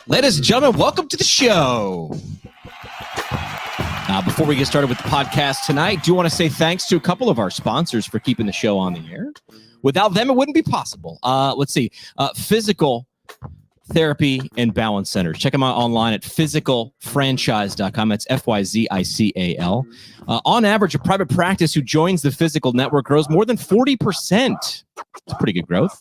Ladies and gentlemen, welcome to the show. Before we get started with the podcast tonight, do want to say thanks to a couple of our sponsors for keeping the show on the air. Without them, it wouldn't be possible. Let's see. Physical Therapy and Balance Centers. Check them out online at physicalfranchise.com. That's F-Y-Z-I-C-A-L. On average, a private practice who joins the Physical Network grows more than 40%. It's pretty good growth.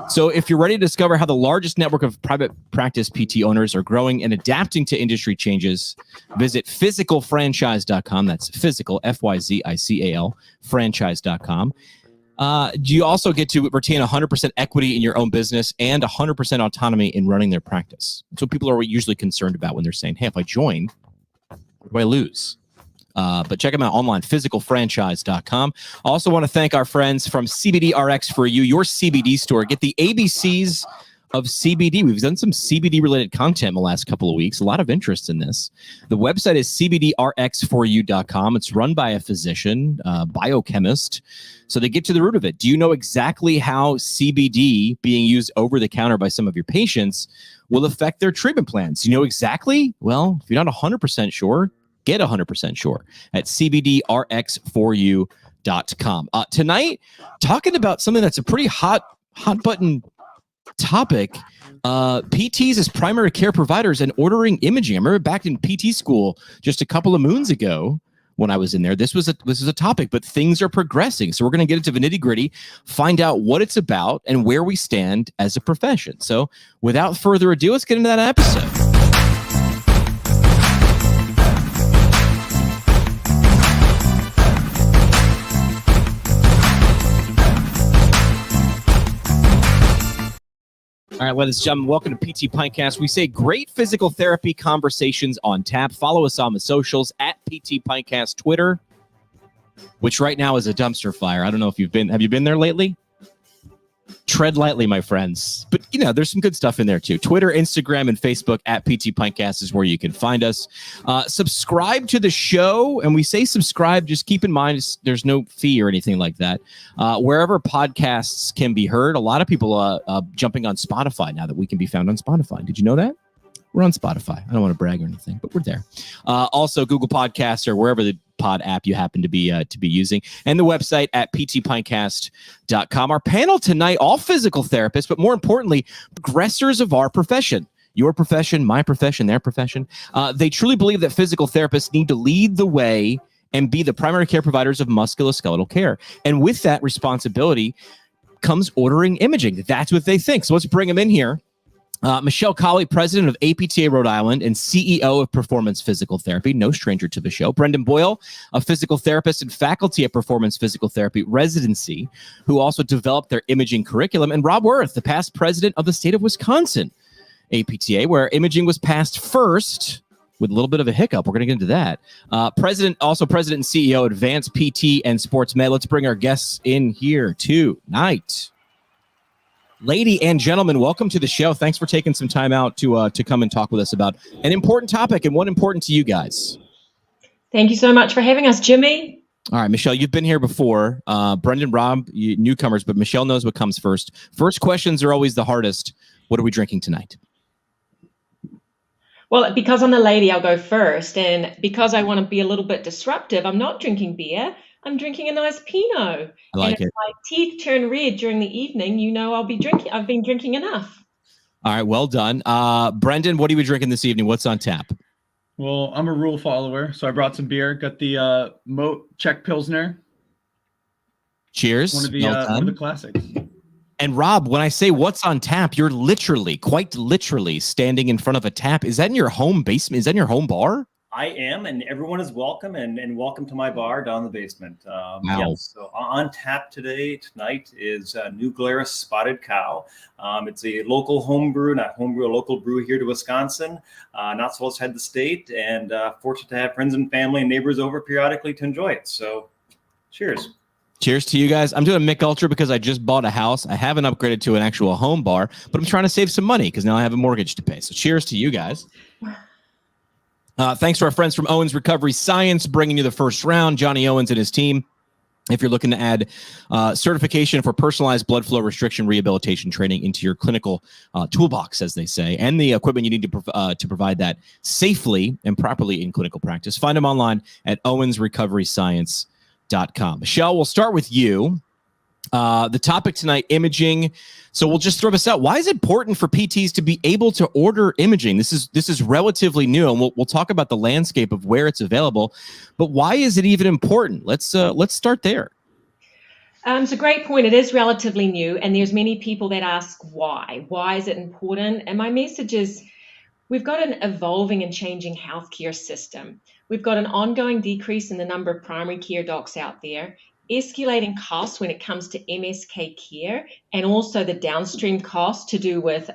So if you're ready to discover how the largest network of private practice PT owners are growing and adapting to industry changes, visit physicalfranchise.com. That's physical, F-Y-Z-I-C-A-L, franchise.com. You also get to retain 100% equity in your own business and 100% autonomy in running their practice. That's what people are usually concerned about when they're saying, hey, if I join, what do I lose? But check them out online, physicalfranchise.com. Also want to thank our friends from CBD RX for You, your CBD store. Get the ABCs of CBD. We've done some CBD-related content in the last couple of weeks. A lot of interest in this. The website is cbdrxforyou.com. It's run by a physician, biochemist. So they get to the root of it. Do you know exactly how CBD being used over the counter by some of your patients will affect their treatment plans? You know exactly? Well, if you're not 100% sure, get 100% sure at cbdrxforyou.com. Tonight, talking about something that's a pretty hot button topic, PTs as primary care providers and ordering imaging. I remember back in PT school just a couple of moons ago when I was in there, this was a topic, but things are progressing. So we're going to get into the nitty gritty, find out what it's about and where we stand as a profession. So without further ado, let's get into that episode. All right, ladies and gentlemen, welcome to PT Pintcast. We say great physical therapy conversations on tap. Follow us on the socials at PT Pintcast Twitter, which right now is a dumpster fire. I don't know if have you been there lately? Tread lightly, my friends. But, there's some good stuff in there, too. Twitter, Instagram, and Facebook at PT Pintcast is where you can find us. Subscribe to the show. And we say subscribe, just keep in mind there's no fee or anything like that. Wherever podcasts can be heard, a lot of people jumping on Spotify now that we can be found on Spotify. Did you know that? We're on Spotify. I don't want to brag or anything, but we're there. Also, Google Podcasts or wherever the pod app you happen to be using, and the website at ptpintcast.com. Our panel tonight, all physical therapists, but more importantly, progressors of our profession. Your profession, my profession, their profession. They truly believe that physical therapists need to lead the way and be the primary care providers of musculoskeletal care. And with that responsibility comes ordering imaging. That's what they think. So let's bring them in here. Michelle Collie, president of APTA Rhode Island and CEO of Performance Physical Therapy, no stranger to the show. Brendan Boyle, a physical therapist and faculty at Performance Physical Therapy Residency, who also developed their imaging curriculum. And Rob Worth, the past president of the state of Wisconsin, APTA, where imaging was passed first with a little bit of a hiccup. We're going to get into that. President and CEO, Advanced PT and Sports Med. Let's bring our guests in here tonight. Lady and gentlemen, welcome to the show. Thanks for taking some time out to come and talk with us about an important topic and one important to you guys. Thank you so much for having us, Jimmy. All right, Michelle, you've been here before. Brendan, Rob, newcomers, but Michelle knows what comes first. First questions are always the hardest. What are we drinking tonight? Well, because I'm the lady, I'll go first. And because I want to be a little bit disruptive, I'm not drinking beer. I'm drinking a nice Pinot. I like and if my teeth turn red during the evening, I'll be drinking. I've been drinking enough. All right, well done. Brendan, what are you drinking this evening? What's on tap? Well, I'm a rule follower, so I brought some beer. Got the Moat Czech Pilsner. Cheers. One of the classics. And Rob, when I say what's on tap, you're quite literally standing in front of a tap. Is that in your home basement? Is that in your home bar? I am, and everyone is welcome, and welcome to my bar down in the basement. Wow. Yes, so on tap tonight is New Glarus Spotted Cow. It's a local homebrew, a local brew here to Wisconsin, not so outside the state, and fortunate to have friends and family and neighbors over periodically to enjoy it. So, cheers. Cheers to you guys. I'm doing Mick Ultra because I just bought a house. I haven't upgraded to an actual home bar, but I'm trying to save some money because now I have a mortgage to pay. So cheers to you guys. Thanks to our friends from Owens Recovery Science, bringing you the first round. Johnny Owens and his team if you're looking to add certification for personalized blood flow restriction rehabilitation training into your clinical toolbox, as they say, and the equipment you need to provide that safely and properly in clinical practice, find them online at owensrecoveryscience.com. Michelle, we'll start with you. The topic tonight, imaging. So we'll just throw this out. Why is it important for PTs to be able to order imaging? This is relatively new, and we'll talk about the landscape of where it's available. But why is it even important? Let's start there. It's a great point. It is relatively new, and there's many people that ask why. Why is it important? And my message is, we've got an evolving and changing healthcare system. We've got an ongoing decrease in the number of primary care docs out there, escalating costs when it comes to MSK care, and also the downstream costs to do with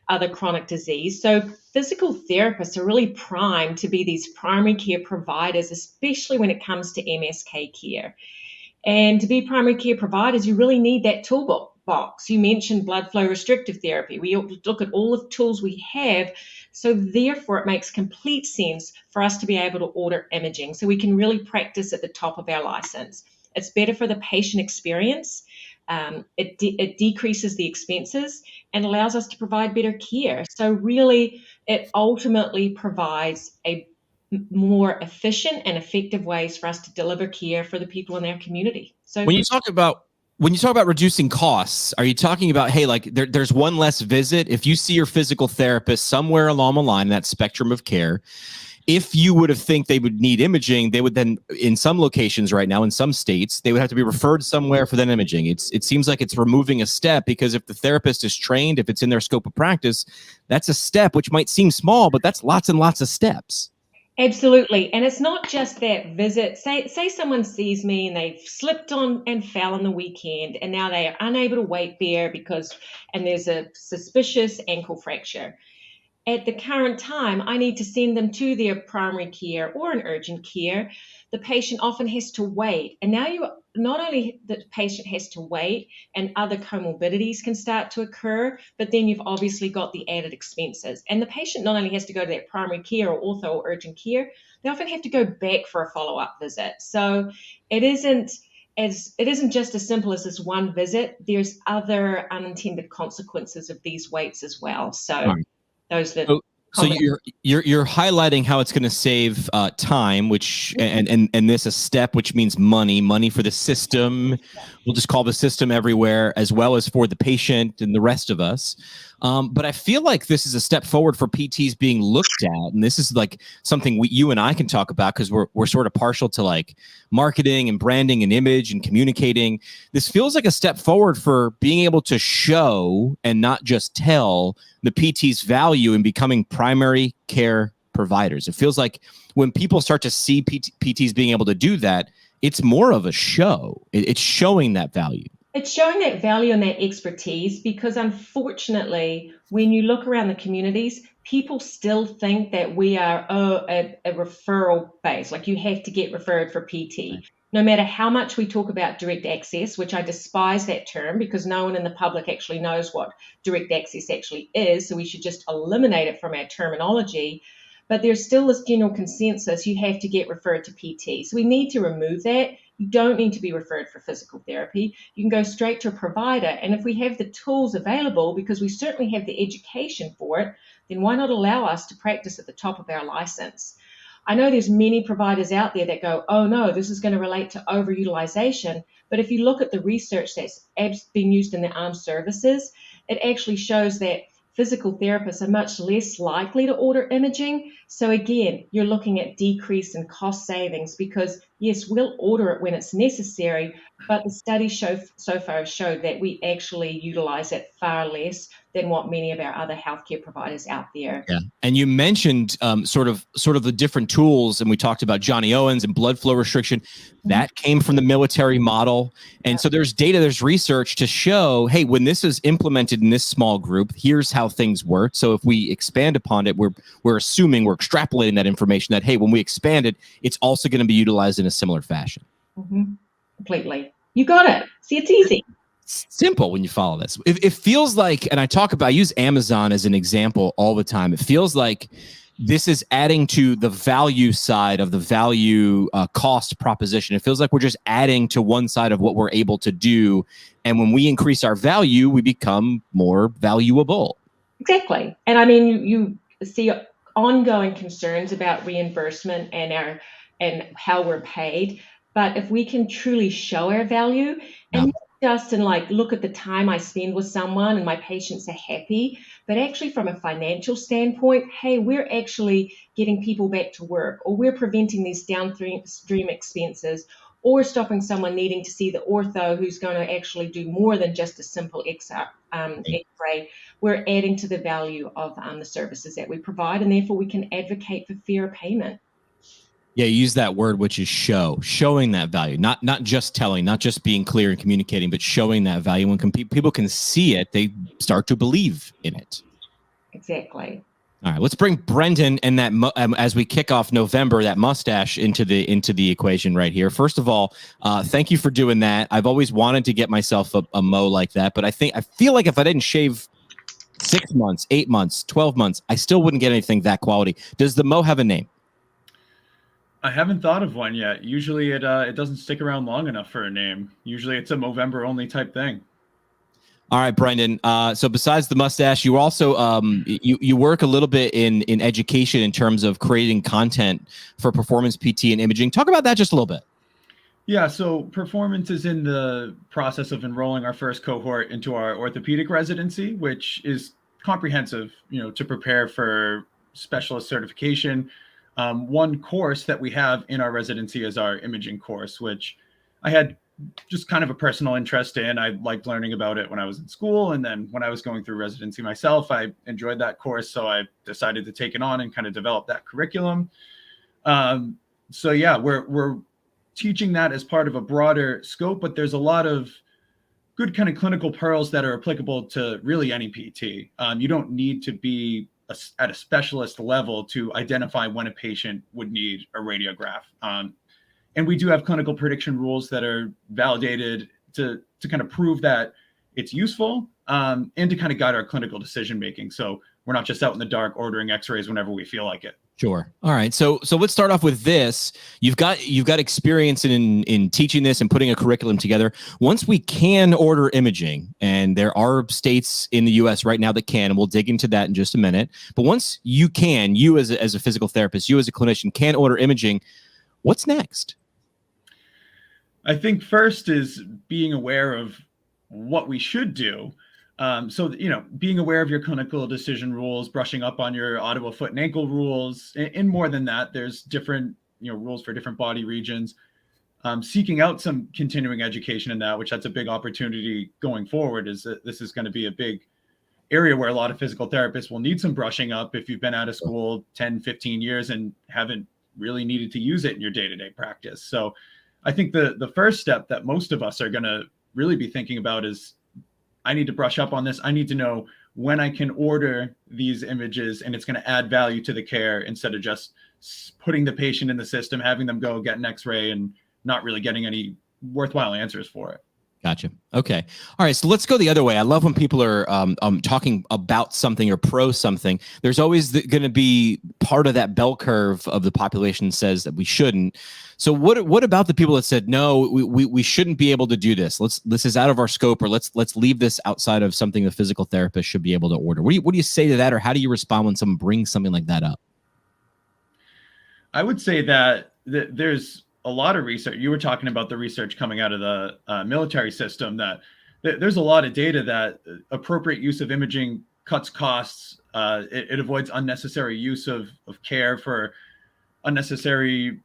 other chronic disease. So physical therapists are really primed to be these primary care providers, especially when it comes to MSK care. And to be primary care providers, you really need that toolbox. You mentioned blood flow restrictive therapy. We look at all of the tools we have. So therefore, it makes complete sense for us to be able to order imaging so we can really practice at the top of our license. It's better for the patient experience. It decreases the expenses and allows us to provide better care. So really, it ultimately provides a more efficient and effective ways for us to deliver care for the people in their community. So when you talk about reducing costs, are you talking about, hey, like there's one less visit? If you see your physical therapist somewhere along the line in that spectrum of care, if you would have think they would need imaging, they would then, in some locations right now, in some states, they would have to be referred somewhere for that imaging. It seems like it's removing a step, because if the therapist is trained, if it's in their scope of practice, that's a step which might seem small, but that's lots and lots of steps. Absolutely. And it's not just that visit. Say someone sees me and they've slipped on and fell on the weekend, and now they are unable to weight bear and there's a suspicious ankle fracture. At the current time, I need to send them to their primary care or an urgent care. The patient often has to wait. And now not only the patient has to wait and other comorbidities can start to occur, but then you've obviously got the added expenses. And the patient not only has to go to that primary care or ortho or urgent care, they often have to go back for a follow-up visit. So it isn't just as simple as this one visit. There's other unintended consequences of these waits as well. So those that. So you're highlighting how it's going to save time, which and this a step, which means money for the system. We'll just call the system everywhere, as well as for the patient and the rest of us. But I feel like this is a step forward for PTs being looked at, and this is like something you and I can talk about, because we're sort of partial to like marketing and branding and image and communicating. This feels like a step forward for being able to show and not just tell the PT's value in becoming primary care providers. It feels like when people start to see PTs being able to do that, it's more of a show. It's showing that value. It's showing that value and that expertise, because unfortunately, when you look around the communities, people still think that we are a referral base, like you have to get referred for PT. No matter how much we talk about direct access, which I despise that term, because no one in the public actually knows what direct access actually is, so we should just eliminate it from our terminology. But there's still this general consensus, you have to get referred to PT. So we need to remove that. You don't need to be referred for physical therapy. You can go straight to a provider. And if we have the tools available, because we certainly have the education for it, then why not allow us to practice at the top of our license? I know there's many providers out there that go, oh no, this is going to relate to overutilization. But if you look at the research that's been used in the armed services, it actually shows that physical therapists are much less likely to order imaging. So again, you're looking at decrease in cost savings, because yes, we'll order it when it's necessary, but the studies so far have showed that we actually utilize it far less than what many of our other healthcare providers out there. Yeah, and you mentioned sort of the different tools, and we talked about Johnny Owens and blood flow restriction. That came from the military model, and so there's data, there's research to show, hey, when this is implemented in this small group, here's how things work. So if we expand upon it, we're assuming, we're extrapolating that information that, hey, when we expand it, it's also going to be utilized in a similar fashion. Completely. You got it. See, it's easy. Simple when you follow this. It feels like, and I use Amazon as an example all the time. It feels like this is adding to the value side of the value cost proposition. It feels like we're just adding to one side of what we're able to do. And when we increase our value, we become more valuable. Exactly. And I mean, you see ongoing concerns about reimbursement and how we're paid. But if we can truly show our value, and not just in like, look at the time I spend with someone and my patients are happy, but actually from a financial standpoint, hey, we're actually getting people back to work, or we're preventing these downstream expenses, or stopping someone needing to see the ortho who's going to actually do more than just a simple X-ray. We're adding to the value of the services that we provide, and therefore we can advocate for fair payment. Yeah, you use that word, which is showing that value, not just telling, not just being clear and communicating, but showing that value. When people can see it, they start to believe in it. Exactly. All right, let's bring Brendan and that as we kick off November, that mustache into the equation right here. First of all, thank you for doing that. I've always wanted to get myself a mo like that, but I feel like if I didn't shave 6 months, 8 months, 12 months, I still wouldn't get anything that quality. Does the mo have a name? I haven't thought of one yet. Usually it doesn't stick around long enough for a name. Usually it's a Movember only type thing. All right, Brendan. So besides the mustache, you also you work a little bit in education in terms of creating content for performance PT and imaging. Talk about that just a little bit. Yeah, so Performance is in the process of enrolling our first cohort into our orthopedic residency, which is comprehensive, to prepare for specialist certification. One course that we have in our residency is our imaging course, which I had just kind of a personal interest in. I liked learning about it when I was in school. And then when I was going through residency myself, I enjoyed that course. So I decided to take it on and kind of develop that curriculum. So yeah, we're teaching that as part of a broader scope, but there's a lot of good kind of clinical pearls that are applicable to really any PT. You don't need to be at a specialist level to identify when a patient would need a radiograph. And we do have clinical prediction rules that are validated to kind of prove that it's useful, and to kind of guide our clinical decision making. So we're not just out in the dark ordering X-rays whenever we feel like it. Sure. All right. So let's start off with this. You've got experience in teaching this and putting a curriculum together. Once we can order imaging, and there are states in the U.S. right now that can, and we'll dig into that in just a minute. But once you can, you as a physical therapist, you as a clinician can order imaging, what's next? I think first is being aware of what we should do. So, being aware of your clinical decision rules, brushing up on your audible foot and ankle rules, and more than that, there's different, rules for different body regions. Seeking out some continuing education in that, which that's a big opportunity going forward, is that this is going to be a big area where a lot of physical therapists will need some brushing up if you've been out of school 10, 15 years and haven't really needed to use it in your day-to-day practice. So I think the first step that most of us are going to really be thinking about is, I need to brush up on this. I need to know when I can order these images, and it's going to add value to the care instead of just putting the patient in the system, having them go get an X-ray and not really getting any worthwhile answers for it. Gotcha. Okay. All right. So let's go the other way. I love when people are talking about something or pro something. There's always going to be part of that bell curve of the population says that we shouldn't. So what about the people that said, no, we shouldn't be able to do this. This is out of our scope, or let's leave this outside of something the physical therapist should be able to order. What do you say to that, or how do you respond when someone brings something like that up? I would say that there's a lot of research. You were talking about the research coming out of the military system, that there's a lot of data that appropriate use of imaging cuts costs. It avoids unnecessary use of care for unnecessary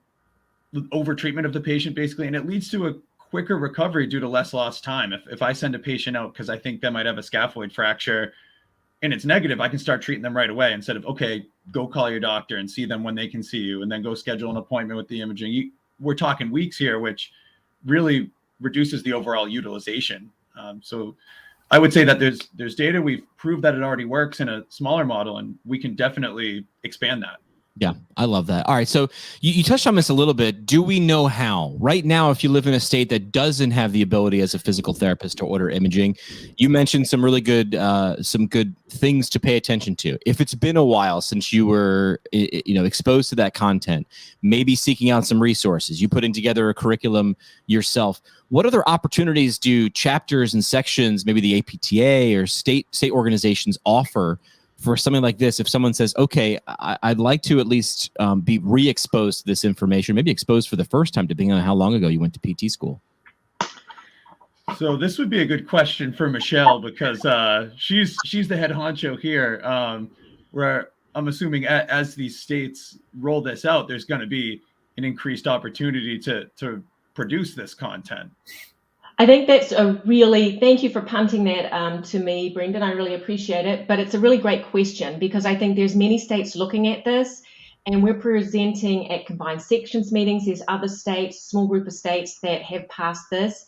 over-treatment of the patient, basically, and it leads to a quicker recovery due to less lost time. If I send a patient out because I think they might have a scaphoid fracture and it's negative, I can start treating them right away instead of, okay, go call your doctor and see them when they can see you, and then go schedule an appointment with the imaging. We're talking weeks here, which really reduces the overall utilization. So I would say that there's data. We've proved that it already works in a smaller model, and we can definitely expand that. Yeah, I love that. All right. So you touched on this a little bit. Do we know how? Right now, if you live in a state that doesn't have the ability as a physical therapist to order imaging, you mentioned some really good things to pay attention to. If it's been a while since you were exposed to that content, maybe seeking out some resources, you putting together a curriculum yourself. What other opportunities do chapters and sections, maybe the APTA or state organizations offer for something like this? If someone says, okay, I'd like to at least be re-exposed to this information, maybe exposed for the first time, depending on how long ago you went to PT school. So this would be a good question for Michelle, because she's the head honcho here, where I'm assuming as these states roll this out, there's going to be an increased opportunity to produce this content. I think that's thank you for punting that to me, Brendan. I really appreciate it. But it's a really great question, because I think there's many states looking at this, and we're presenting at combined sections meetings. There's other states, small group of states that have passed this.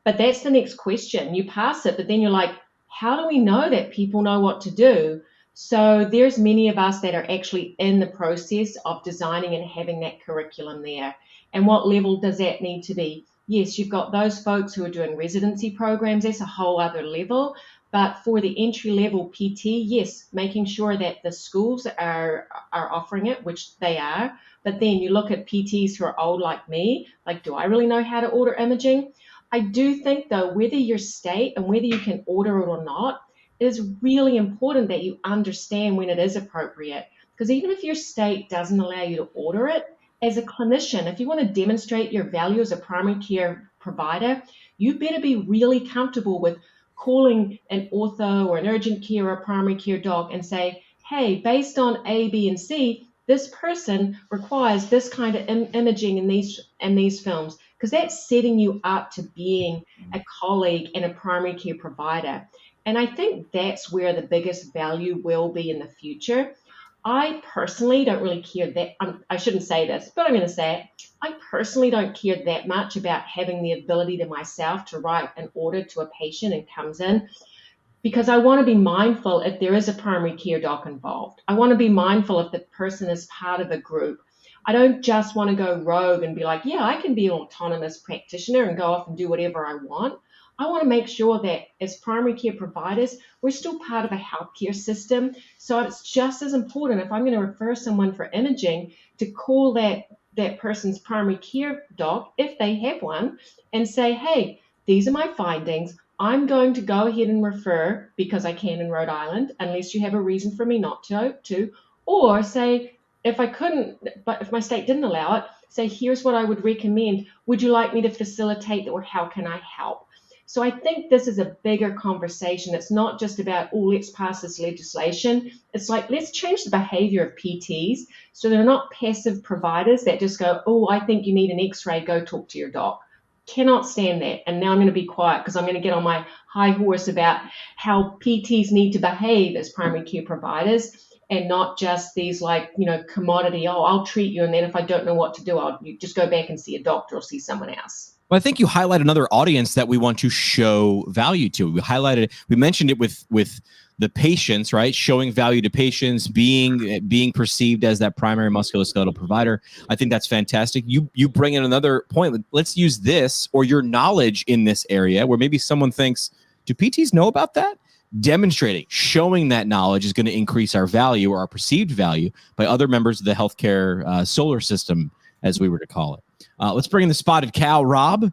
But that's the next question. You pass it, but then you're like, how do we know that people know what to do? So there's many of us that are actually in the process of designing and having that curriculum there. And what level does that need to be? Yes, you've got those folks who are doing residency programs. That's a whole other level. But for the entry level PT, yes, making sure that the schools are offering it, which they are. But then you look at PTs who are old like me, like, do I really know how to order imaging? I do think, though, whether your state and whether you can order it or not, it is really important that you understand when it is appropriate. Because even if your state doesn't allow you to order it, as a clinician, if you want to demonstrate your value as a primary care provider, you better be really comfortable with calling an ortho or an urgent care or a primary care doc and say, hey, based on A, B, and C, this person requires this kind of imaging in these films, because that's setting you up to being a colleague and a primary care provider. And I think that's where the biggest value will be in the future. I personally don't really care that, I shouldn't say this, but I'm going to say it. I personally don't care that much about having the ability to myself to write an order to a patient and comes in, because I want to be mindful if there is a primary care doc involved. I want to be mindful if the person is part of a group. I don't just want to go rogue and be like, yeah, I can be an autonomous practitioner and go off and do whatever I want. I want to make sure that as primary care providers, we're still part of a healthcare system. So it's just as important, if I'm going to refer someone for imaging, to call that person's primary care doc, if they have one, and say, hey, these are my findings. I'm going to go ahead and refer because I can in Rhode Island, unless you have a reason for me not to, or say, if I couldn't, but if my state didn't allow it, say, here's what I would recommend. Would you like me to facilitate that, or how can I help? So I think this is a bigger conversation. It's not just about, oh, let's pass this legislation. It's like, let's change the behavior of PTs so they're not passive providers that just go, oh, I think you need an x-ray, go talk to your doc. Cannot stand that. And now I'm going to be quiet because I'm going to get on my high horse about how PTs need to behave as primary care providers, and not just these commodity, oh, I'll treat you, and then if I don't know what to do, you just go back and see a doctor or see someone else. Well, I think you highlight another audience that we want to show value to. We mentioned it with the patients, right? Showing value to patients, being perceived as that primary musculoskeletal provider. I think that's fantastic. You bring in another point. Let's use this, or your knowledge in this area, where maybe someone thinks, do PTs know about that? Demonstrating, showing that knowledge is going to increase our value, or our perceived value, by other members of the healthcare solar system, as we were to call it. Let's bring in the spotted cow, Rob.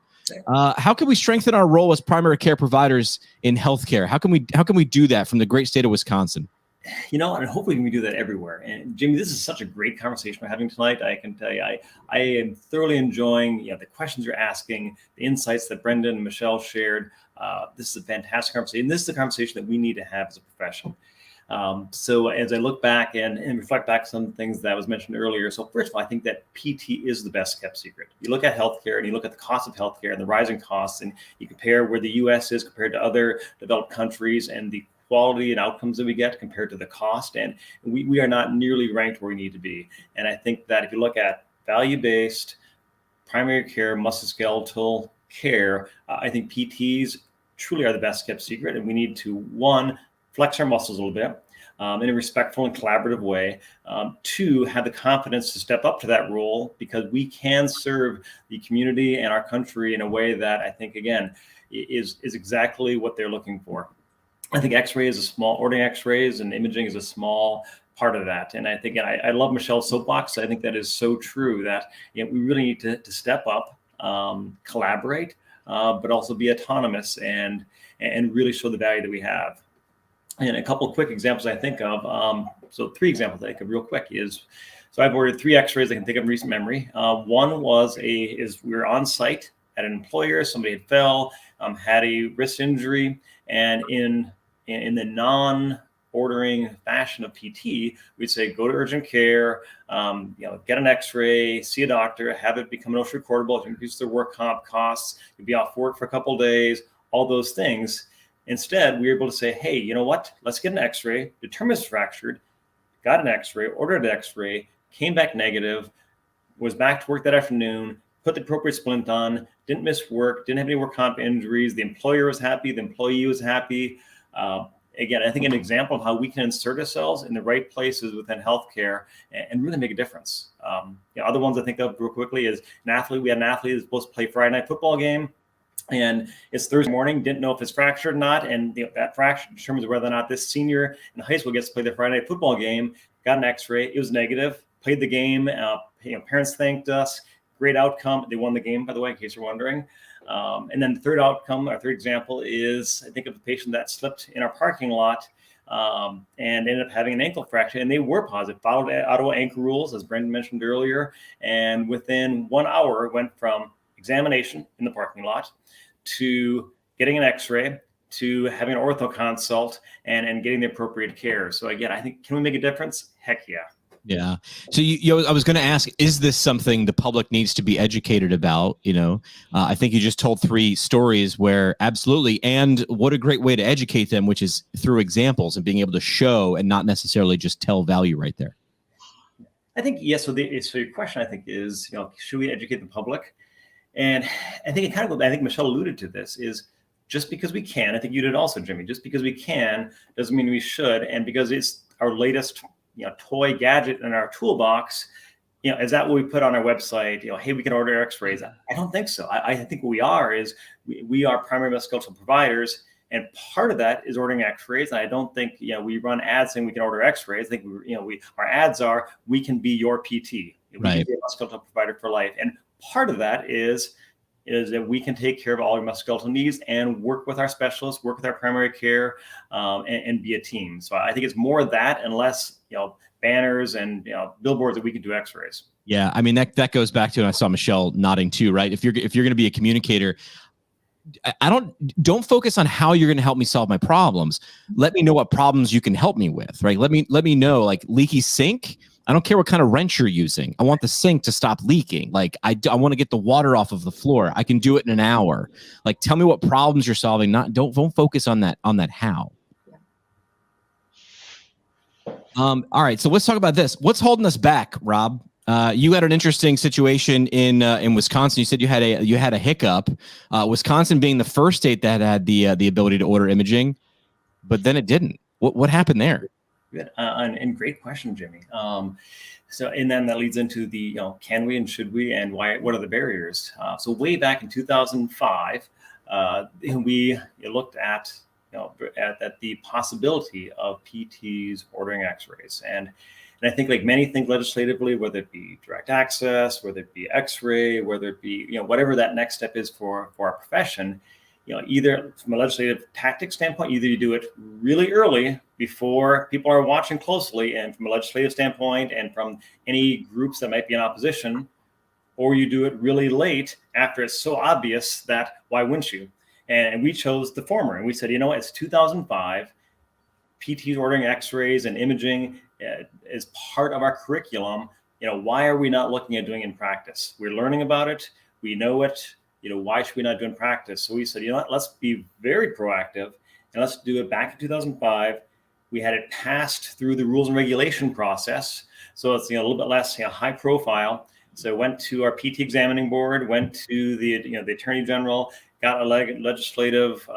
How can we strengthen our role as primary care providers in healthcare? How can we do that from the great state of Wisconsin? And hopefully we can do that everywhere. And Jimmy, this is such a great conversation we're having tonight. I can tell you, I am thoroughly enjoying the questions you're asking, the insights that Brendan and Michelle shared. This is a fantastic conversation. This is a conversation that we need to have as a profession. So as I look back and reflect back some things that was mentioned earlier. So first of all, I think that PT is the best kept secret. You look at healthcare and you look at the cost of healthcare and the rising costs, and you compare where the U.S. is compared to other developed countries, and the quality and outcomes that we get compared to the cost. And we are not nearly ranked where we need to be. And I think that if you look at value-based primary care, musculoskeletal care, I think PTs truly are the best kept secret. And we need to, one, flex our muscles a little bit. in a respectful and collaborative way, to have the confidence to step up to that role, because we can serve the community and our country in a way that I think, again, is exactly what they're looking for. I think X-ray is a small, ordering X-rays and imaging is a small part of that. And I think, I love Michelle's soapbox. I think that is so true, that we really need to step up, collaborate, but also be autonomous and really show the value that we have. And a couple of quick examples I think of. So 3 examples I think of real quick is, so I've ordered 3 X-rays I can think of in recent memory. One was we were on site at an employer. Somebody had fell, had a wrist injury, and in the non-ordering fashion of PT, we'd say go to urgent care, get an X-ray, see a doctor, have it become OSHA recordable, increase their work comp costs, you'd be off work for a couple of days, all those things. Instead, we were able to say, hey, you know what? Let's get an X-ray, determine it's fractured, got an X-ray, ordered an X-ray, came back negative, was back to work that afternoon, put the appropriate splint on, didn't miss work, didn't have any work comp injuries. The employer was happy, the employee was happy. Again, I think an example of how we can insert ourselves in the right places within healthcare and really make a difference. Other ones I think of real quickly is an athlete. We had an athlete who's supposed to play Friday night football game, and it's Thursday morning, didn't know if it's fractured or not. And that fracture determines whether or not this senior in high school gets to play the Friday night football game. Got an X-ray, it was negative, played the game. Parents thanked us. Great outcome. They won the game, by the way, in case you're wondering. And then the third outcome, our third example is, I think of a patient that slipped in our parking lot and ended up having an ankle fracture, and they were positive, followed Ottawa ankle rules, as Brendan mentioned earlier. And within 1 hour, went from examination in the parking lot to getting an X-ray to having an ortho consult and getting the appropriate care. So again, I think, can we make a difference? Heck yeah. Yeah. So I was going to ask, is this something the public needs to be educated about? I think you just told 3 stories where absolutely. And what a great way to educate them, which is through examples and being able to show and not necessarily just tell value right there. I think, yes. So your question, I think, is, should we educate the public? And I think I think Michelle alluded to this, is just because we can, I think you did also, Jimmy, just because we can doesn't mean we should. And because it's our latest toy gadget in our toolbox, is that what we put on our website? Hey, we can order X-rays. I don't think so. I think what we are is we are primary musculoskeletal providers, and part of that is ordering X-rays. And I don't think we run ads saying we can order X-rays. I think our ads are, we can be your PT. We can be a musculoskeletal provider for life, and part of that is that we can take care of all your musculoskeletal needs and work with our specialists, work with our primary care, and be a team. So I think it's more that and less, banners and billboards that we can do X-rays. Yeah, I mean that goes back to, and I saw Michelle nodding too, right? If you're going to be a communicator, don't focus on how you're going to help me solve my problems. Let me know what problems you can help me with, right? Let me know, like, leaky sink. I don't care what kind of wrench you're using. I want the sink to stop leaking. Like, I want to get the water off of the floor. I can do it in an hour. Like, tell me what problems you're solving. Don't focus on that how. All right, so let's talk about this. What's holding us back, Rob? You had an interesting situation in Wisconsin. You said you had a hiccup. Wisconsin being the first state that had the ability to order imaging, but then it didn't. What happened there? Good. And great question, Jimmy. So, and then that leads into the, can we and should we, and why? What are the barriers? So way back in 2005, we looked at the possibility of PTs ordering X-rays, and I think, like many things legislatively, whether it be direct access, whether it be X-ray, whether it be whatever that next step is for our profession. Either from a legislative tactic standpoint, either you do it really early before people are watching closely, and from a legislative standpoint, and from any groups that might be in opposition, or you do it really late after it's so obvious that why wouldn't you? And we chose the former, and we said, it's 2005. PTs ordering X-rays and imaging is part of our curriculum. Why are we not looking at doing it in practice? We're learning about it. We know it. Why should we not do it in practice? So we said, let's be very proactive, and let's do it back in 2005. We had it passed through the rules and regulation process. So it's a little bit less high profile. So went to our PT examining board, went to the Attorney General, got a legislative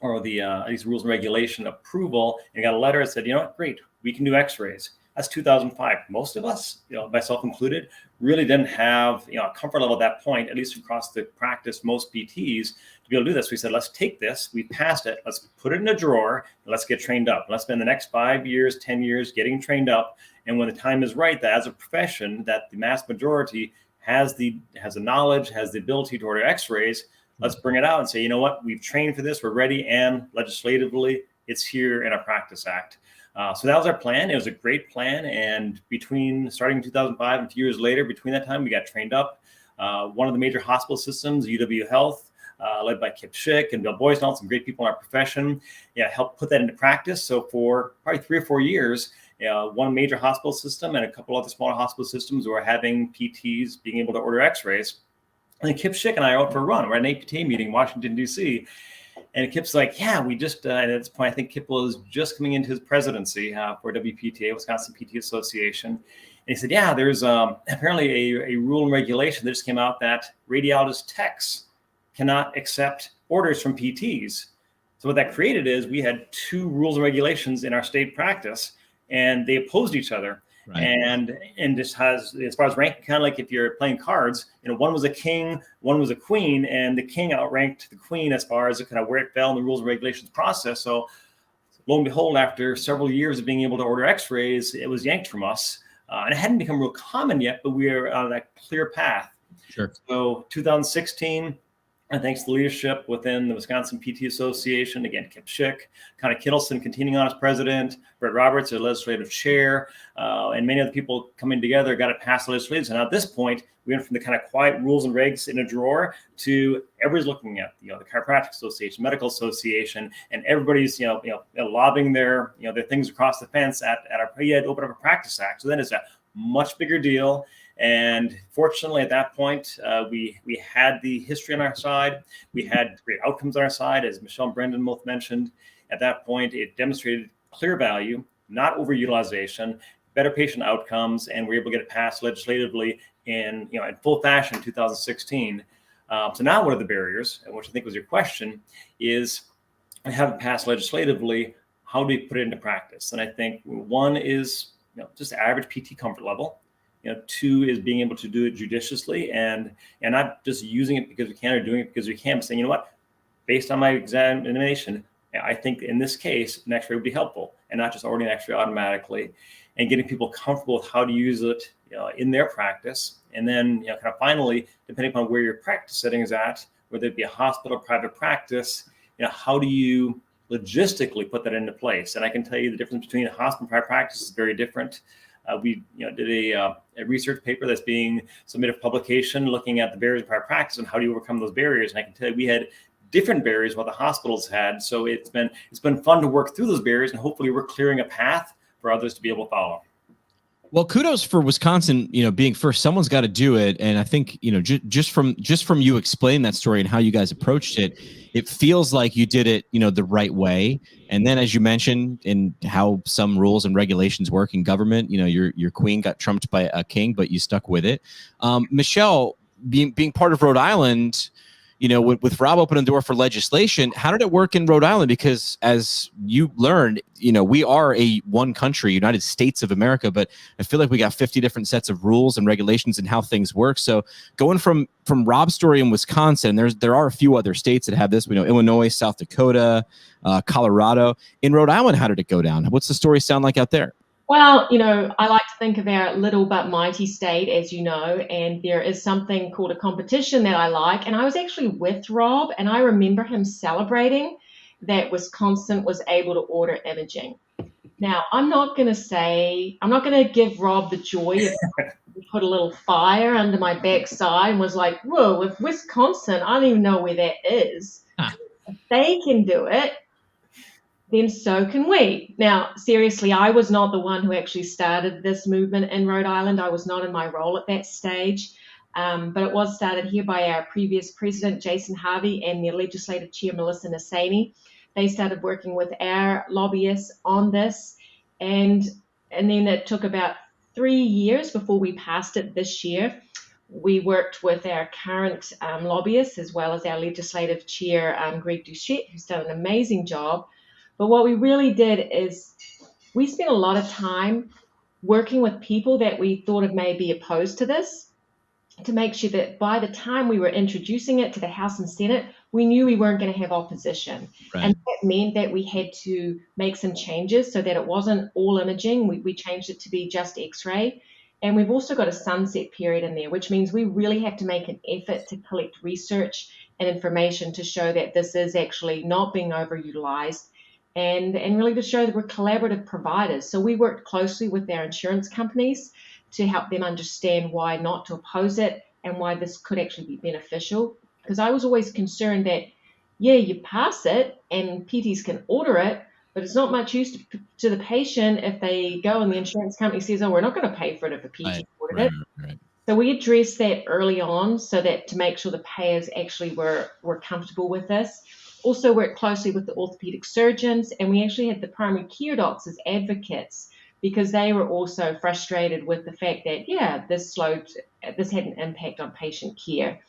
or these rules and regulation approval, and got a letter that said, you know what, great, we can do X-rays. That's 2005. Most of us, myself included, really didn't have a comfort level at that point, at least across the practice, most PTs, to be able to do this. We said, let's take this, we passed it, let's put it in a drawer, and let's get trained up. Let's spend the next 5 years, 10 years getting trained up. And when the time is right, that as a profession, that the mass majority has the knowledge, has the ability to order X-rays, let's bring it out and say, you know what, we've trained for this, we're ready, and legislatively, it's here in our Practice Act. So that was our plan. It was a great plan. And starting in 2005 and a few years later, between that time, we got trained up. One of the major hospital systems, UW Health, led by Kip Schick and Bill Boyle, some great people in our profession, helped put that into practice. So for probably 3 or 4 years, one major hospital system and a couple other smaller hospital systems were having PTs being able to order X-rays. And then Kip Schick and I are out for a run. We're at an APTA meeting in Washington, D.C., and Kip's like, yeah, we just, and at this point, I think Kip was just coming into his presidency for WPTA, Wisconsin PT Association. And he said, yeah, there's apparently a rule and regulation that just came out that radiologist techs cannot accept orders from PTs. So what that created is we had 2 rules and regulations in our state practice, and they opposed each other. Right. And this has, as far as ranking, kind of like if you're playing cards, one was a king, one was a queen, and the king outranked the queen as far as kind of where it fell in the rules and regulations process. So lo and behold, after several years of being able to order X-rays, it was yanked from us. And it hadn't become real common yet, but we were on that clear path. Sure. So 2016, and thanks to the leadership within the Wisconsin PT Association, again, Kip Schick, Connie Kittleson continuing on as president, Brett Roberts, the legislative chair, and many other people coming together got it passed legislatively. So now at this point, we went from the kind of quiet rules and regs in a drawer to everybody's looking at, the Chiropractic Association, Medical Association, and everybody's, lobbying their things across the fence at our, we had to open up a Practice Act. So then it's a much bigger deal. And fortunately, at that point, we had the history on our side. We had great outcomes on our side, as Michelle and Brendan both mentioned. At that point, it demonstrated clear value, not overutilization, better patient outcomes, and we were able to get it passed legislatively in full fashion in 2016. So now, what are the barriers? Which I think was your question, is we haven't passed legislatively. How do we put it into practice? And I think one is just average PT comfort level. 2 is being able to do it judiciously and not just using it because we can or doing it because we can, but saying, you know what, based on my examination, I think in this case, an X-ray would be helpful, and not just ordering an X-ray automatically, and getting people comfortable with how to use it in their practice. And then, kind of finally, depending upon where your practice setting is at, whether it be a hospital, private practice, how do you logistically put that into place? And I can tell you the difference between a hospital and private practice is very different. We did a research paper that's being submitted for publication looking at the barriers of private practice and how do you overcome those barriers. And I can tell you we had different barriers what the hospitals had. So it's been fun to work through those barriers, and hopefully we're clearing a path for others to be able to follow. Well, kudos for Wisconsin, being first. Someone's got to do it, and I think just from you explaining that story and how you guys approached it, it feels like you did it the right way. And then, as you mentioned, in how some rules and regulations work in government, your queen got trumped by a king, but you stuck with it. Michelle, being part of Rhode Island, with Rob opening the door for legislation, how did it work in Rhode Island? Because as you learned, we are a one country, United States of America, but I feel like we got 50 different sets of rules and regulations and how things work. So going from Rob's story in Wisconsin, there are a few other states that have this. We know Illinois, South Dakota, Colorado. In Rhode Island, how did it go down? What's the story sound like out there? Well, I like to think of our little but mighty state, as you know, and there is something called a competition that I like. And I was actually with Rob, and I remember him celebrating that Wisconsin was able to order imaging. Now, I'm not going to give Rob the joy of put a little fire under my backside and was like, whoa, with Wisconsin, I don't even know where that is. If they can do it, then so can we. Now, seriously, I was not the one who actually started this movement in Rhode Island. I was not in my role at that stage, but it was started here by our previous president, Jason Harvey, and the legislative chair, Melissa Nassani. They started working with our lobbyists on this, and then it took about 3 years before we passed it this year. We worked with our current lobbyists as well as our legislative chair, Greg Duchette, who's done an amazing job. But what we really did is we spent a lot of time working with people that we thought of may be opposed to this, to make sure that by the time we were introducing it to the House and Senate, we knew we weren't going to have opposition. Right. And that meant that we had to make some changes so that it wasn't all imaging. We changed it to be just X-ray. And we've also got a sunset period in there, which means we really have to make an effort to collect research and information to show that this is actually not being overutilized, and really to show that we're collaborative providers. So we worked closely with our insurance companies to help them understand why not to oppose it and why this could actually be beneficial. Because I was always concerned that, yeah, you pass it and PTs can order it, but it's not much use to the patient if they go and the insurance company says, oh, we're not going to pay for it if a PT ordered it. Right. So we addressed that early on so that to make sure the payers actually were comfortable with this. Also worked closely with the orthopedic surgeons, and we actually had the primary care docs as advocates, because they were also frustrated with the fact that, yeah, this had an impact on patient care.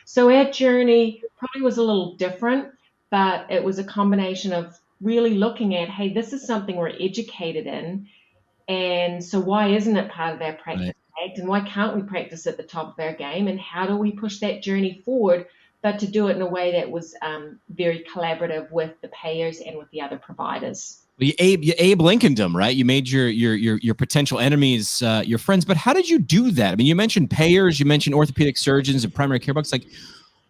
So our journey probably was a little different, but it was a combination of really looking at, hey, this is something we're educated in, and so why isn't it part of our practice act, and why can't we practice at the top of our game, and how do we push that journey forward, but to do it in a way that was very collaborative with the payers and with the other providers. Well, you Abe Lincolned them, right? You made your potential enemies your friends. But how did you do that? I mean, you mentioned payers, you mentioned orthopedic surgeons and primary care docs. Like,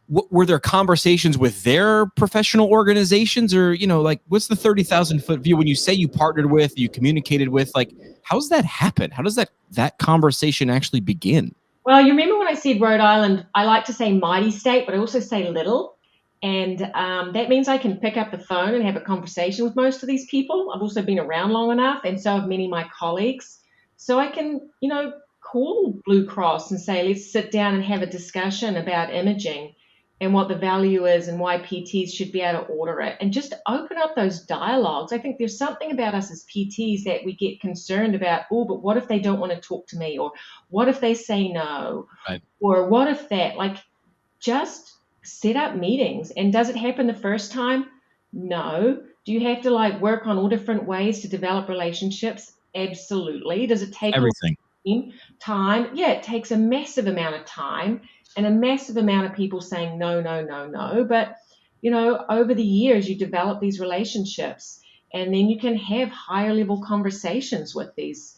were there conversations with their professional organizations, or like, what's the 30,000-foot view when you say you partnered with, you communicated with? Like, how's that happen? How does that conversation actually begin? Well, you remember when I said Rhode Island? I like to say mighty state, but I also say little. And that means I can pick up the phone and have a conversation with most of these people. I've also been around long enough, and so have many of my colleagues. So I can, call Blue Cross and say, let's sit down and have a discussion about imaging and what the value is and why PTs should be able to order it, and just open up those dialogues. I think there's something about us as PTs that we get concerned about, oh, but what if they don't want to talk to me? Or what if they say no? Right. Or what if that, just set up meetings. And does it happen the first time? No. Do you have to work on all different ways to develop relationships? Absolutely. Does it take everything? Time? Yeah, it takes a massive amount of time and a massive amount of people saying no, no, no, no. But, over the years, you develop these relationships, and then you can have higher level conversations with these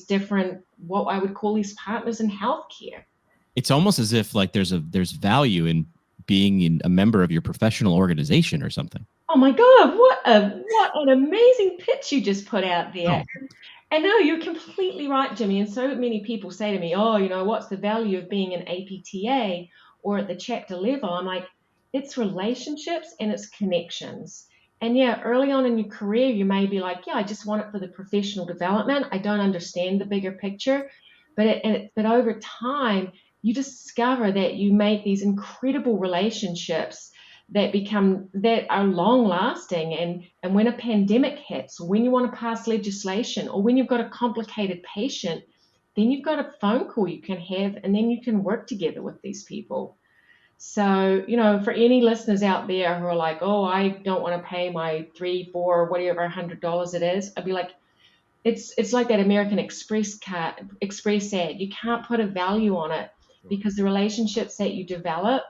different, what I would call these partners in healthcare. It's almost as if there's value in being a member of your professional organization or something. Oh my God, what an amazing pitch you just put out there. Oh. And no, you're completely right, Jimmy. And so many people say to me, oh, what's the value of being an APTA or at the chapter level? I'm like, it's relationships and it's connections. And yeah, early on in your career, you may be like, yeah, I just want it for the professional development. I don't understand the bigger picture. But over time, you discover that you make these incredible relationships that are long lasting. And when a pandemic hits, or when you want to pass legislation, or when you've got a complicated patient, then you've got a phone call you can have, and then you can work together with these people. So, for any listeners out there who are like, oh, I don't want to pay my $300, $400, whatever $100 it is, I'd be like, it's like that American Express ad. You can't put a value on it, because the relationships that you develop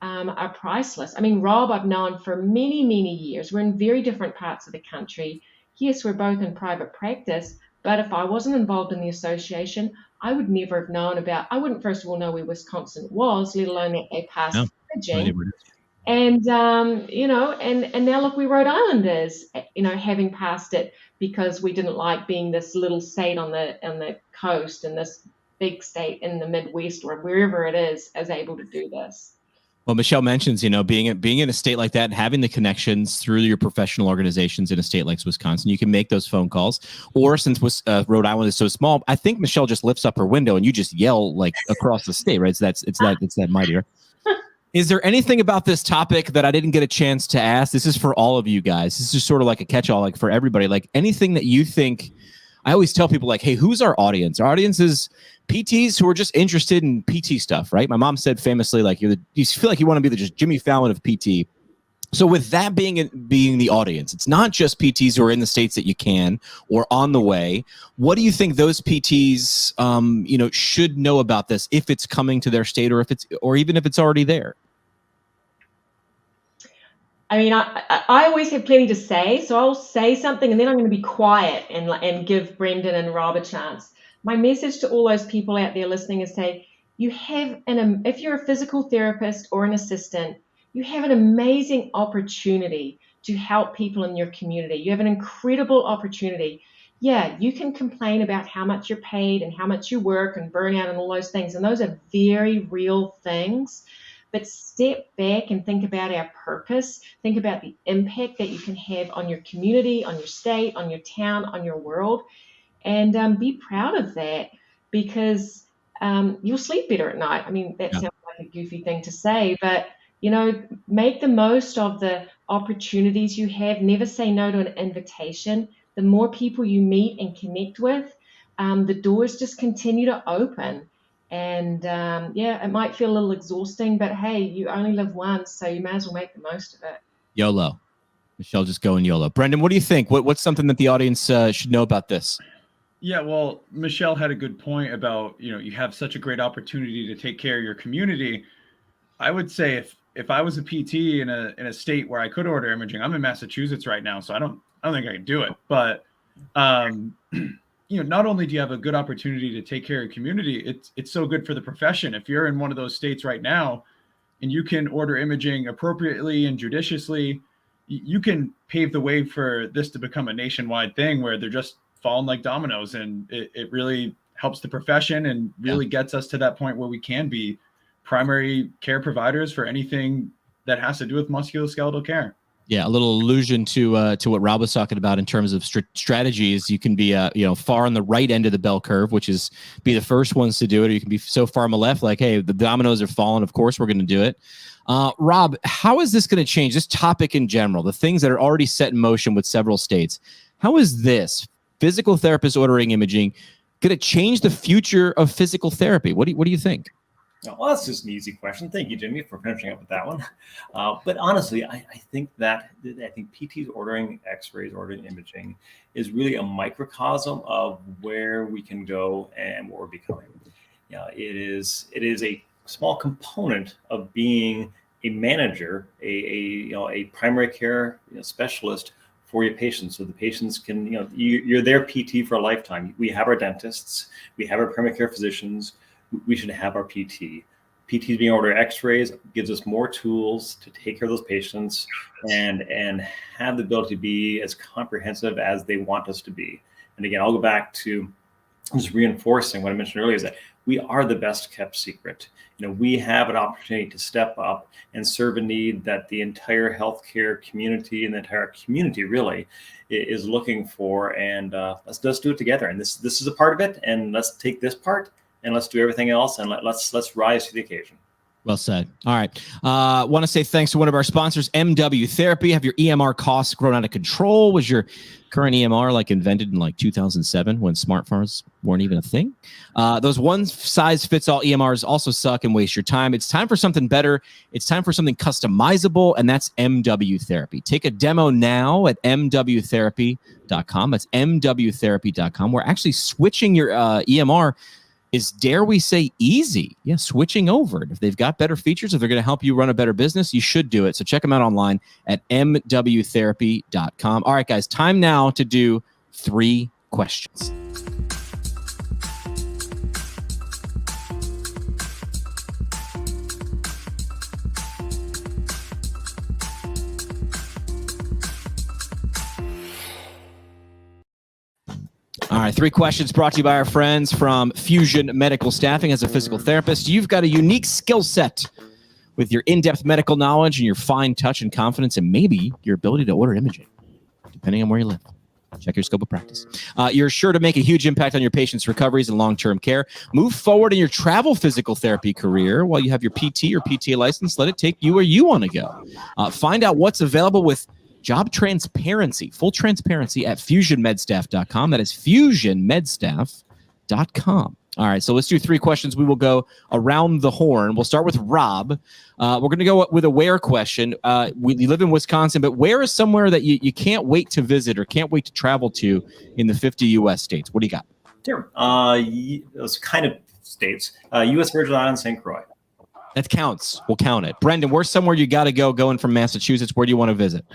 are priceless. I mean, Rob, I've known for many, many years. We're in very different parts of the country. Yes, we're both in private practice, but if I wasn't involved in the association, I would never have known I wouldn't, first of all, know where Wisconsin was, let alone that they passed imaging. And, and now look where Rhode Island is, having passed it, because we didn't like being this little state on the coast, and this big state in the Midwest or wherever it is able to do this. Well, Michelle mentions, being in a state like that and having the connections through your professional organizations in a state like Wisconsin, you can make those phone calls. Or since Rhode Island is so small, I think Michelle just lifts up her window and you just yell across the state, right? So it's that mightier. Is there anything about this topic that I didn't get a chance to ask? This is for all of you guys. This is sort of like a catch-all, for everybody. Anything that you think. I always tell people, hey, who's our audience? Our audience is PTs who are just interested in PT stuff, right? My mom said famously, like, you feel like you want to be the just Jimmy Fallon of PT. So with that being the audience, it's not just PTs who are in the states that you can or on the way. What do you think those PTs, should know about this if it's coming to their state, or even if it's already there? I mean, I always have plenty to say, so I'll say something and then I'm going to be quiet and give Brendan and Rob a chance. My message to all those people out there listening is say, if you're a physical therapist or an assistant, you have an amazing opportunity to help people in your community. You have an incredible opportunity. Yeah, you can complain about how much you're paid and how much you work and burnout and all those things, and those are very real things. But step back and think about our purpose. Think about the impact that you can have on your community, on your state, on your town, on your world, and be proud of that, because you'll sleep better at night. I mean, that sounds like a goofy thing to say, but make the most of the opportunities you have. Never say no to an invitation. The more people you meet and connect with, the doors just continue to open. And it might feel a little exhausting, but hey, you only live once, so you may as well make the most of it. YOLO. Michelle, just going YOLO. Brendan, what do you think? What's something that the audience should know about this? Yeah, well, Michelle had a good point about, you have such a great opportunity to take care of your community. I would say if I was a PT in a state where I could order imaging, I'm in Massachusetts right now, so I don't think I can do it. But not only do you have a good opportunity to take care of your community, it's so good for the profession. If you're in one of those states right now and you can order imaging appropriately and judiciously, you can pave the way for this to become a nationwide thing where they're just falling like dominoes, and it really helps the profession and really gets us to that point where we can be primary care providers for anything that has to do with musculoskeletal care. Yeah, a little allusion to what Rob was talking about in terms of strategies. You can be far on the right end of the bell curve, which is be the first ones to do it, or you can be so far on the left, like, hey, the dominoes are falling, of course we're going to do it. Rob, how is this going to change this topic in general, the things that are already set in motion with several states? How is this physical therapist ordering imaging going to change the future of physical therapy? What do you think? Well, that's just an easy question. Thank you, Jimmy, for finishing up with that one. But honestly, I think PTs ordering X-rays, ordering imaging is really a microcosm of where we can go and what we're becoming. It is a small component of being a manager, a primary care specialist for your patients, so the patients can you're their PT for a lifetime. We have our dentists, we have our primary care physicians. We should have our PT. PTs being ordered X-rays gives us more tools to take care of those patients and have the ability to be as comprehensive as they want us to be. And again, I'll go back to just reinforcing what I mentioned earlier, is that we are the best kept secret. We have an opportunity to step up and serve a need that the entire healthcare community and the entire community really is looking for. And let's do it together. And this is a part of it. And let's take this part and let's do everything else, and let's rise to the occasion. Well said. All right. Want to say thanks to one of our sponsors, MW Therapy. Have your EMR costs grown out of control? Was your current EMR invented in 2007 when smartphones weren't even a thing? Those one-size-fits-all EMRs also suck and waste your time. It's time for something better. It's time for something customizable, and that's MW Therapy. Take a demo now at mwtherapy.com. That's mwtherapy.com. We're actually switching your EMR is, dare we say, easy. Yeah, switching over. If they've got better features, if they're going to help you run a better business, you should do it. So check them out online at mwtherapy.com. All right, guys, time now to do 3 questions. All right, 3 questions brought to you by our friends from Fusion Medical Staffing. As a physical therapist, you've got a unique skill set with your in-depth medical knowledge and your fine touch and confidence, and maybe your ability to order imaging, depending on where you live. Check your scope of practice. You're sure to make a huge impact on your patients' recoveries and long-term care. Move forward in your travel physical therapy career while you have your PT or PTA license. Let it take you where you want to go. Find out what's available with job transparency, full transparency at fusionmedstaff.com. That is fusionmedstaff.com. All right, so let's do 3 questions. We will go around the horn. We'll start with Rob. We're going to go with a where question. You live in Wisconsin, but where is somewhere that you can't wait to visit or can't wait to travel to in the 50 U.S. states? What do you got? Sure. Those kind of states. U.S. Virgin Islands, St. Croix. That counts. We'll count it. Brendan, where's somewhere you got to go going from Massachusetts? Where do you want to visit?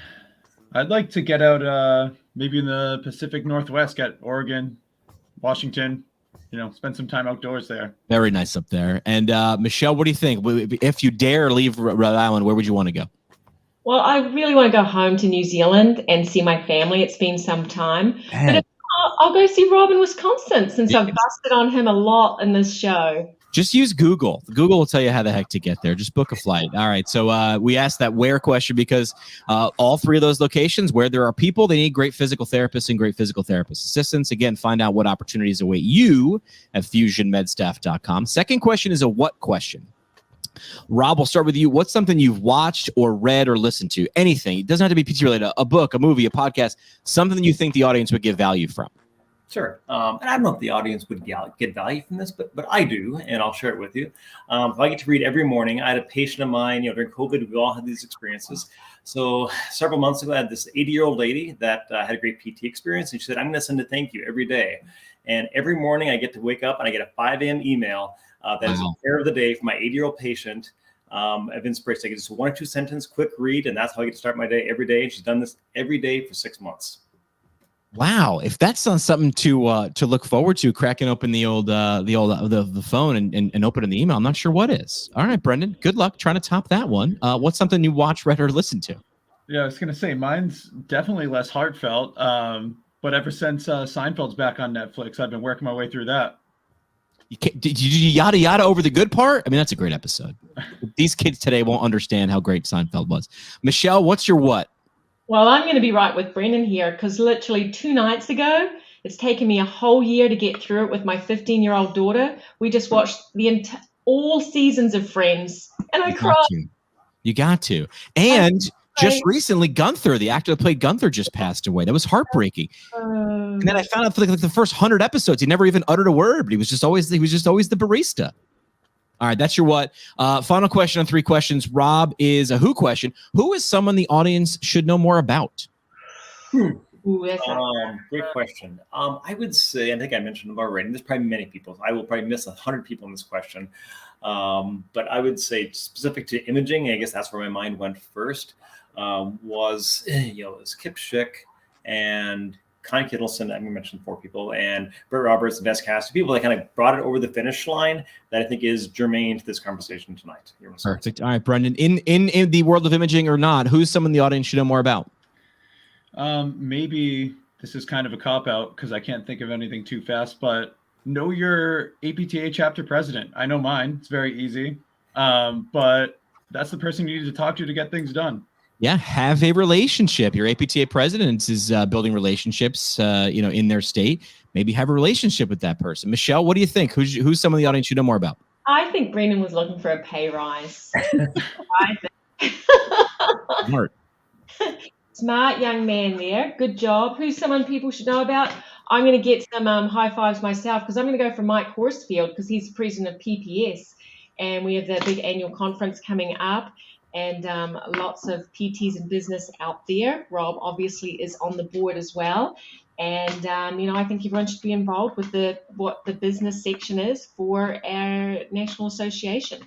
I'd like to get out maybe in the Pacific Northwest, get Oregon, Washington, spend some time outdoors there. Very nice up there. And Michelle, what do you think? If you dare leave Rhode Island, where would you want to go? Well, I really want to go home to New Zealand and see my family. It's been some time. But I'll go see Rob in Wisconsin since I've busted on him a lot in this show. Just use Google. Google will tell you how the heck to get there. Just book a flight. All right. So we asked that where question because all 3 of those locations where there are people, they need great physical therapists and great physical therapist assistants. Again, find out what opportunities await you at fusionmedstaff.com. Second question is a what question. Rob, we'll start with you. What's something you've watched or read or listened to? Anything. It doesn't have to be PT related. A book, a movie, a podcast, something you think the audience would get value from. Sure. And I don't know if the audience would get value from this, but I do, and I'll share it with you. I get to read every morning. I had a patient of mine, during COVID, we all had these experiences. So several months ago, I had this 80-year-old lady that had a great PT experience, and she said, I'm going to send a thank you every day. And every morning I get to wake up and I get a 5 a.m. email that is a care of the day for my 80-year-old patient of inspiration. It's just 1 or 2 sentence, quick read, and that's how I get to start my day every day. And she's done this every day for 6 months. Wow, if that's not something to look forward to, cracking open the phone and opening the email, I'm not sure what is. All right, Brendan, good luck trying to top that one. What's something you watch, read, or listen to? Yeah, I was gonna say mine's definitely less heartfelt. But ever since Seinfeld's back on Netflix, I've been working my way through that. Did you yada yada over the good part? I mean, that's a great episode. These kids today won't understand how great Seinfeld was. Michelle, what's your what? Well, I'm going to be right with Brendan here because literally 2 nights ago, it's taken me a whole year to get through it with my 15-year-old daughter. We just watched all seasons of Friends, and I cried. You got to. And just recently, Gunther, the actor that played Gunther, just passed away. That was heartbreaking. And then I found out for like the first 100 episodes, he never even uttered a word, but he was just always the barista. All right, that's your what. Final question on 3 questions. Rob is a who question. Who is someone the audience should know more about? Ooh, great question. I would say, I think I mentioned them already. There's probably many people. I will probably miss 100 people in this question. But I would say specific to imaging, I guess that's where my mind went first, was Kip Schick and Connie Kittleson. I mentioned 4 people, and Brett Roberts, the best cast of people that kind of brought it over the finish line that I think is germane to this conversation tonight. Perfect. All right, Brendan, in the world of imaging or not, who's someone the audience should know more about? Maybe this is kind of a cop-out because I can't think of anything too fast, but know your APTA chapter president. I know mine. It's very easy. But that's the person you need to talk to get things done. Yeah, have a relationship. Your APTA president is building relationships, in their state. Maybe have a relationship with that person. Michelle, what do you think? Who's some of the audience you know more about? I think Brendan was looking for a pay rise. Smart. Smart young man there. Good job. Who's someone people should know about? I'm going to get some high fives myself because I'm going to go for Mike Horsfield because he's the president of PPS, and we have the big annual conference coming up. And lots of PTs in business out there. Rob obviously is on the board as well. And, I think everyone should be involved with what the business section is for our national association.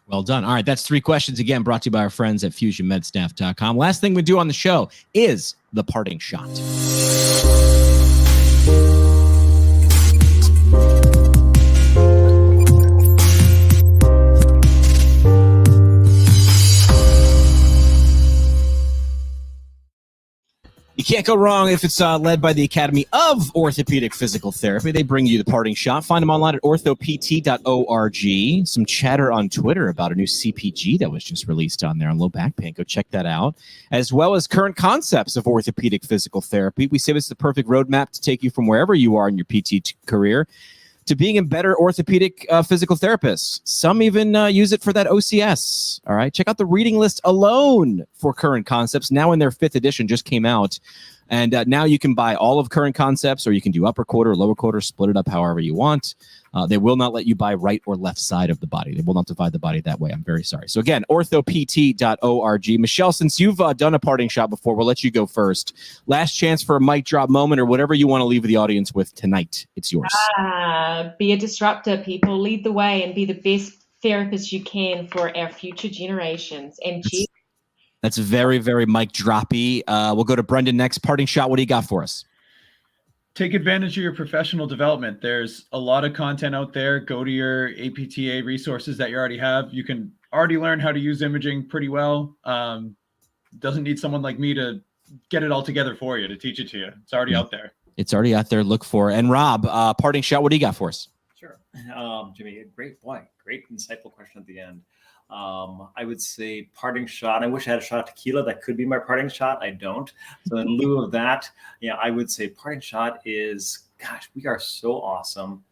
Well done. All right, that's 3 questions, again, brought to you by our friends at fusionmedstaff.com. Last thing we do on the show is the parting shot. You can't go wrong if it's led by the Academy of Orthopedic Physical Therapy. They bring you the parting shot. Find them online at orthopt.org. Some chatter on Twitter about a new CPG that was just released on there on low back pain. Go check that out. As well as current concepts of orthopedic physical therapy. We say this is the perfect roadmap to take you from wherever you are in your PT career to being a better orthopedic physical therapist. Some even use it for that OCS. All right, check out the reading list alone for current concepts. Now in their 5th edition, just came out. And now you can buy all of Current Concepts, or you can do upper quarter, lower quarter, split it up however you want. They will not let you buy right or left side of the body. They will not divide the body that way. I'm very sorry. So again, orthopt.org. Michelle, since you've done a parting shot before, we'll let you go first. Last chance for a mic drop moment or whatever you want to leave the audience with tonight. It's yours. Be a disruptor, people. Lead the way and be the best therapist you can for our future generations. And that's very, very mic droppy. We'll go to Brendan next. Parting shot. What do you got for us? Take advantage of your professional development. There's a lot of content out there. Go to your APTA resources that you already have. You can already learn how to use imaging pretty well. Doesn't need someone like me to get it all together for you, to teach it to you. It's already out there. It's already out there. Look for it. And Rob, parting shot. What do you got for us? Sure. Jimmy, great insightful question at the end. I would say parting shot. I wish I had a shot of tequila. That could be my parting shot. I don't. So in lieu of that, I would say parting shot is, gosh, we are so awesome.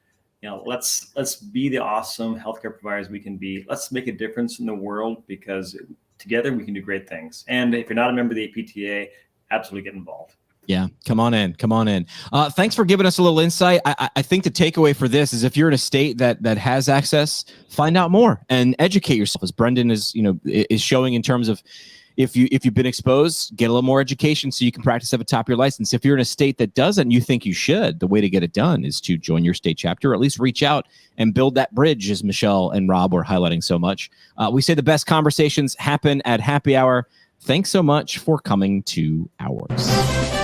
Let's be the awesome healthcare providers we can be. Let's make a difference in the world, because together we can do great things. And if you're not a member of the APTA, absolutely get involved. Yeah, come on in. Thanks for giving us a little insight. I think the takeaway for this is, if you're in a state that has access, find out more and educate yourself. As Brendan is showing, in terms of if you've been exposed, get a little more education so you can practice at the top of your license. If you're in a state that doesn't, and you think you should, the way to get it done is to join your state chapter, or at least reach out and build that bridge, as Michelle and Rob were highlighting so much. We say the best conversations happen at happy hour. Thanks so much for coming to ours.